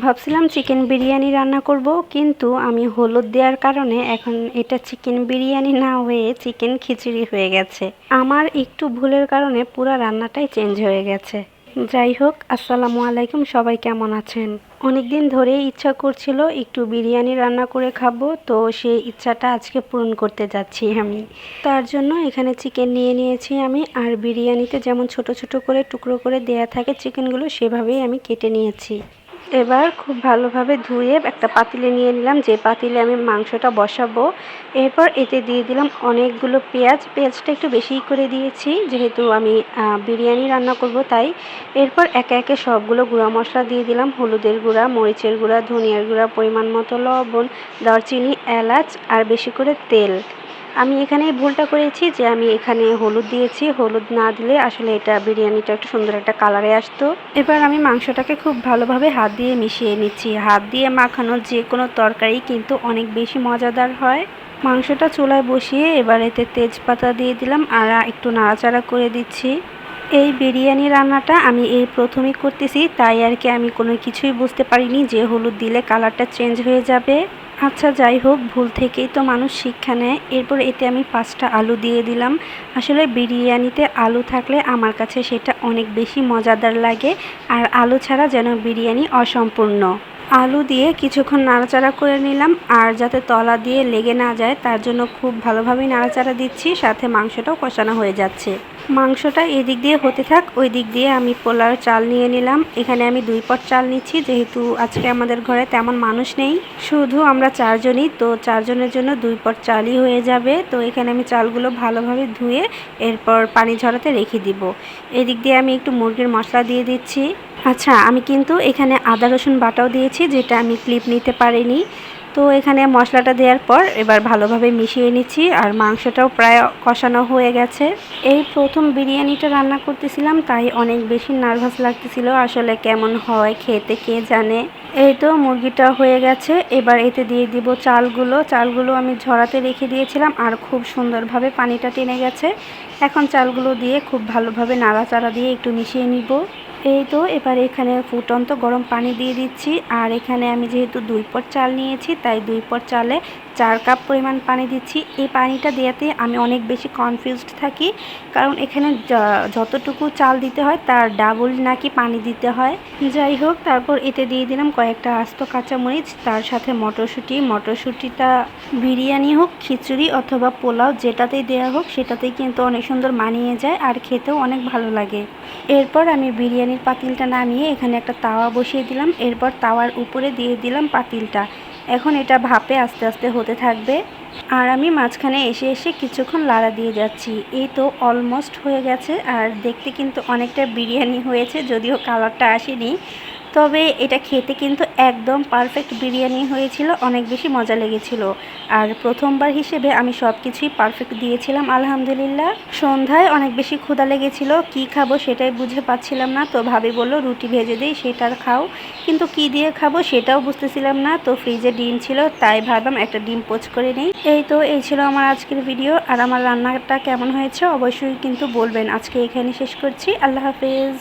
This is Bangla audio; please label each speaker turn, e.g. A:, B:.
A: ভাবছিলাম চিকেন বিরিয়ানি রান্না করব, কিন্তু আমি হলুদ দেওয়ার কারণে এখন এটা চিকেন বিরিয়ানি না হয়ে চিকেন খিচুড়ি হয়ে গেছে। আমার একটু ভুলের কারণে পুরো রান্নাটাই চেঞ্জ হয়ে গেছে। যাই হোক, আসসালামু আলাইকুম, সবাই কেমন আছেন? অনেকদিন ধরেই ইচ্ছা করছিল একটু বিরিয়ানি রান্না করে খাবো, তো সেই ইচ্ছাটা আজকে পূরণ করতে যাচ্ছি আমি। তার জন্য এখানে চিকেন নিয়ে নিয়েছি আমি, আর বিরিয়ানিতে যেমন ছোট ছোট করে টুকরো করে দেয়া থাকে চিকেনগুলো, সেভাবেই আমি কেটে নিয়েছি। এবার খুব ভালোভাবে ধুয়ে একটা পাতিলে নিয়ে নিলাম, যে পাতিলে আমি মাংসটা বসাবো। এরপর এতে দিয়ে দিলাম অনেকগুলো পেঁয়াজ। পেঁয়াজটা একটু বেশিই করে দিয়েছি, যেহেতু আমি বিরিয়ানি রান্না করব তাই। এরপর একে একে সবগুলো গুঁড়া মশলা দিয়ে দিলাম, হলুদের গুঁড়া, মরিচের গুঁড়া, ধনিয়ার গুঁড়া, পরিমাণ মতো লবণ, দারচিনি, এলাচ আর বেশি করে তেল। আমি এখানে ভুলটা করেছি যে আমি এখানে হলুদ দিয়েছি, হলুদ না দিলে আসলে এটা বিরিয়ানিটা একটু সুন্দর একটা কালারে আসতো। এবার আমি মাংসটাকে খুব ভালোভাবে হাত দিয়ে মিশিয়ে নিচ্ছি। হাত দিয়ে মাখানো যে কোনো তরকারি কিন্তু অনেক বেশি মজাদার হয়। মাংসটা চুলায় বসিয়ে এবার এতে তেজপাতা দিয়ে দিলাম আর একটু নাড়াচাড়া করে দিচ্ছি। এই বিরিয়ানি রান্নাটা আমি এই প্রথমেই করতেছি, তাই আর কি আমি কোনো কিছুই বুঝতে পারিনি যে হলুদ দিলে কালারটা চেঞ্জ হয়ে যাবে। আচ্ছা যাই হোক, ভুল থেকেই তো মানুষ শিক্ষা নেয়। এরপর এতে আমি 5টা আলু দিয়ে দিলাম। আসলে বিরিয়ানিতে আলু থাকলে আমার কাছে সেটা অনেক বেশি মজাদার লাগে, আর আলু ছাড়া যেন বিরিয়ানি অসম্পূর্ণ। আলু দিয়ে কিছুক্ষণ নাড়াচাড়া করে নিলাম, আর যাতে তলা দিয়ে লেগে না যায় তার জন্য খুব ভালোভাবেই নাড়াচাড়া দিচ্ছি, সাথে মাংসটাও কষানো হয়ে যাচ্ছে। মাংসটা এদিক দিয়ে হতে থাক, ওই দিক দিয়ে আমি পোলার চাল নিয়ে নিলাম। এখানে আমি 2 পট চাল নিচ্ছি, যেহেতু আজকে আমাদের ঘরে তেমন মানুষ নেই, শুধু আমরা 4 জনই, তো 4 জনের জন্য 2 পট চালই হয়ে যাবে। তো এখানে আমি চালগুলো ভালোভাবে ধুয়ে এরপর পানি ঝরাতে রেখে দিব। এদিক দিয়ে আমি একটু মুরগির মশলা দিয়ে দিচ্ছি। আচ্ছা, আমি কিন্তু এখানে আদা রসুন বাটাও দিয়েছি, যেটা আমি ক্লিপ নিতে পারিনি। তো এখানে মশলাটা দেওয়ার পর এবার ভালোভাবে মিশিয়ে নিচ্ছি, আর মাংসটাও প্রায় কষানো হয়ে গেছে। এই প্রথম বিরিয়ানিটা রান্না করতেছিলাম, তাই অনেক বেশি নার্ভাস লাগতেছিল, আসলে কেমন হয় খেতে কে জানে। এই তো মুরগিটা হয়ে গেছে, এবার এতে দিয়ে দিব চালগুলো আমি ঝরাতে রেখে দিয়েছিলাম, আর খুব সুন্দরভাবে পানিটা টেনে গেছে। এখন চালগুলো দিয়ে খুব ভালোভাবে নাড়াচাড়া দিয়ে একটু মিশিয়ে নিব। এই তো এবার এখানে ফুটন্ত গরম পানি দিয়ে দিচ্ছি, আর এখানে আমি যেহেতু 2 পট চাল নিয়েছি, তাই 2 পট চালে 4 কাপ পরিমাণ পানি দিচ্ছি। এই পানিটা দেওয়াতে আমি অনেক বেশি কনফিউজড থাকি, কারণ এখানে যতটুকু চাল দিতে হয় তার ডাবল নাকি পানি দিতে হয়। যাই হোক, তারপর এতে দিয়ে দিলাম কয়েকটা আস্ত কাঁচামরিচ, তার সাথে মটরশুঁটিটা বিরিয়ানি হোক, খিচুড়ি অথবা পোলাও যেটাতেই দেওয়া হোক সেটাতেই কিন্তু অনেক সুন্দর মানিয়ে যায়, আর খেতেও অনেক ভালো লাগে। এরপর আমি বিরিয়ানির পাতিলটা নামিয়ে এখানে একটা তাওয়া বসিয়ে দিলাম, এরপর তাওয়ার উপরে দিয়ে দিলাম পাতিলটা। এখন এটা ভাপে আস্তে আস্তে হতে থাকবে, আর আমি মাঝখানে এসে এসে কিছুক্ষণ লাড়া দিয়ে যাচ্ছি। এই তো অলমোস্ট হয়ে গেছে, আর দেখতে কিন্তু অনেকটা বিরিয়ানি হয়েছে, যদিও কালারটা আসেনি। তবে এটা খেতে কিন্তু একদম পারফেক্ট বিরিয়ানি হয়েছিল, অনেক বেশি মজা লেগেছিল। আর প্রথমবার হিসেবে আমি সব কিছুই পারফেক্ট দিয়েছিলাম আলহামদুলিল্লাহ। সন্ধ্যায় অনেক বেশি ক্ষুধা লেগেছিল, কি খাবো সেটাই বুঝে পাচ্ছিলাম না, তো ভাবি বলল রুটি ভেজে দিই, সেটা খাও। কিন্তু কি দিয়ে খাবো সেটাও বুঝতেছিলাম না, তো ফ্রিজে ডিম ছিল, তাই ভাবলাম একটা ডিম পোচ করে নেই। এই ছিল আমার আজকের ভিডিও, আর আমার রান্নাটা কেমন হয়েছে অবশ্যই কিন্তু বলবেন। আজকে এখানে শেষ করছি, আল্লাহ হাফেজ।